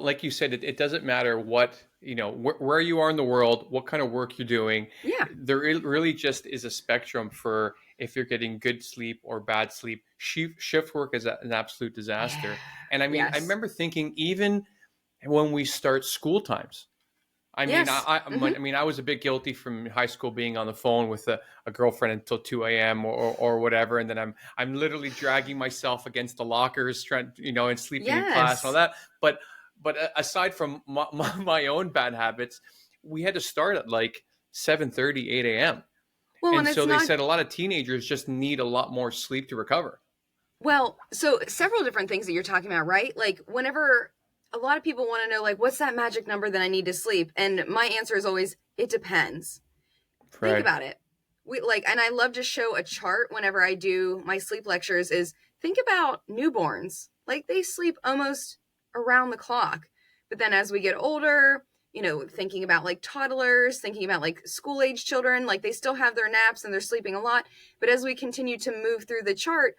like you said, it doesn't matter what, where you are in the world, what kind of work you're doing. Yeah. Really just is a spectrum for if you're getting good sleep or bad sleep. Shift work is an absolute Yeah. disaster. And I mean, I Yes. remember thinking even when we start school times. I mean, Yes. Hmm. I was a bit guilty from high school being on the phone with a girlfriend until 2 a.m. or whatever, and then I'm literally dragging myself against the lockers, trying, and sleeping in class and all Yes. that. But aside from my own bad habits, we had to start at like 7:30, 8 a.m. Well, And and it's so they not. said a lot of teenagers just need a lot more sleep to recover. Well, so several different things that you're talking about, right? Like whenever a lot of people want to know, like, what's that magic number that I need to sleep? And my answer is always, it depends. Think Right. about it. And I love to show a chart whenever I do my sleep lectures is think about newborns. Like they sleep almost around the clock. But then as we get older, thinking about like toddlers, thinking about like school age children, like they still have their naps and they're sleeping a lot. But as we continue to move through the chart,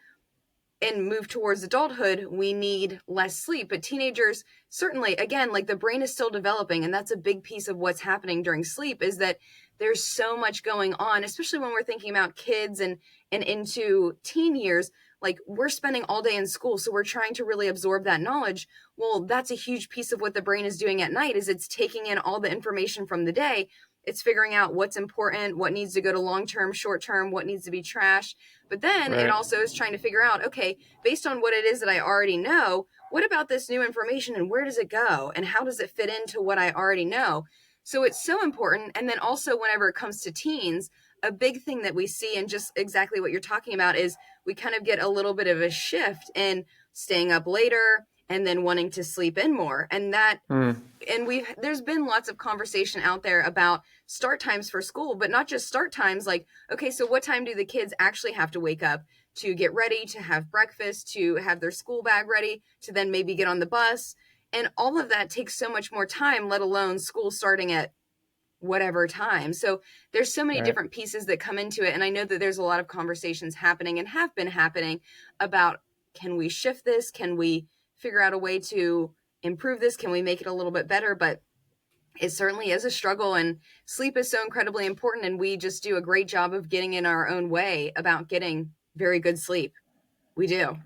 and move towards adulthood, we need less sleep. But teenagers, certainly, again, like the brain is still developing. And that's a big piece of what's happening during sleep is that there's so much going on, especially when we're thinking about kids and into teen years. Like we're spending all day in school. So we're trying to really absorb that knowledge. Well, that's a huge piece of what the brain is doing at night is it's taking in all the information from the day. It's figuring out what's important, what needs to go to long term, short term, what needs to be trash. But then it Right. also is trying to figure out, okay, based on what it is that I already know, what about this new information and where does it go? And how does it fit into what I already know? So it's so important. And then also, whenever it comes to teens, a big thing that we see, and just exactly what you're talking about, is we kind of get a little bit of a shift in staying up later and then wanting to sleep in more. Mm. And there's been lots of conversation out there about start times for school, but not just start times. Like, okay, so what time do the kids actually have to wake up to get ready, to have breakfast, to have their school bag ready, to then maybe get on the bus? And all of that takes so much more time, let alone school starting at whatever time. So there's so many Right. different pieces that come into it. And I know that there's a lot of conversations happening and have been happening about, can we shift this? Can we figure out a way to improve this? Can we make it a little bit better? But it certainly is a struggle, and sleep is so incredibly important. And we just do a great job of getting in our own way about getting very good sleep. We do.